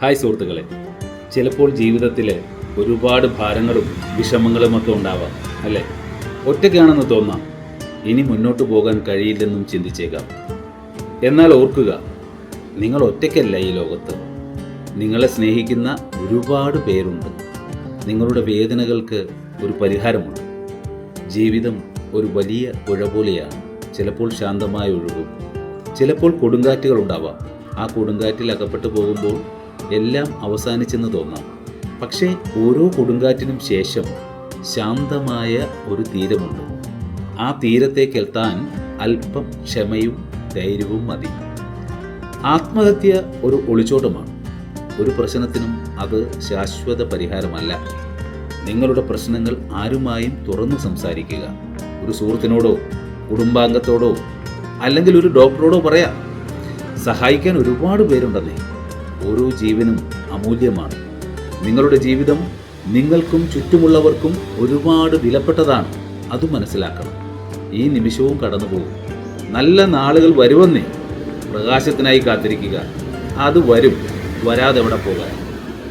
Hi സുഹൃത്തുക്കളെ, ചിലപ്പോൾ ജീവിതത്തിൽ ഒരുപാട് ഭാരങ്ങളും വിഷമങ്ങളുമൊക്കെ ഉണ്ടാവാം അല്ലേ? ഒറ്റയ്ക്കാണെന്ന് തോന്നാം, ഇനി മുന്നോട്ട് പോകാൻ കഴിയില്ലെന്നും ചിന്തിച്ചേക്കാം. എന്നാൽ ഓർക്കുക, നിങ്ങൾ ഒറ്റയ്ക്കല്ല ഈ ലോകത്ത്. നിങ്ങളെ സ്നേഹിക്കുന്ന ഒരുപാട് പേരുണ്ട്. നിങ്ങളുടെ വേദനകൾക്ക് ഒരു പരിഹാരമുണ്ട്. ജീവിതം ഒരു വലിയ പുഴ പോലെയാണ്. ചിലപ്പോൾ ശാന്തമായി ഒഴുകും, ചിലപ്പോൾ കൊടുങ്കാറ്റുകൾ ഉണ്ടാവാം. ആ കൊടുങ്കാറ്റിൽ അകപ്പെട്ടു പോകുമ്പോൾ എല്ലാം അവസാനിച്ചെന്ന് തോന്നാം. പക്ഷേ ഓരോ കൊടുങ്കാറ്റിനും ശേഷം ശാന്തമായ ഒരു തീരമുണ്ട്. ആ തീരത്തേക്കെത്താൻ അല്പം ക്ഷമയും ധൈര്യവും മതി. ആത്മഹത്യ ഒരു ഒളിച്ചോട്ടമാണ്. ഒരു പ്രശ്നത്തിനും അത് ശാശ്വത പരിഹാരമല്ല. നിങ്ങളുടെ പ്രശ്നങ്ങൾ ആരുമായും തുറന്നു സംസാരിക്കുക. ഒരു സുഹൃത്തിനോടോ കുടുംബാംഗത്തോടോ അല്ലെങ്കിൽ ഒരു ഡോക്ടറോടോ പറയാം. സഹായിക്കാൻ ഒരുപാട് പേരുണ്ടെന്നേ. ഓരോ ജീവനും അമൂല്യമാണ്. നിങ്ങളുടെ ജീവിതം നിങ്ങൾക്കും ചുറ്റുമുള്ളവർക്കും ഒരുപാട് വിലപ്പെട്ടതാണ്. അത് മനസ്സിലാക്കണം. ഈ നിമിഷവും കടന്നുപോകും. നല്ല നാളുകൾ വരുമെന്നേ. പ്രകാശത്തിനായി കാത്തിരിക്കുക. അത് വരും. വരാതെ എവിടെ പോകാൻ.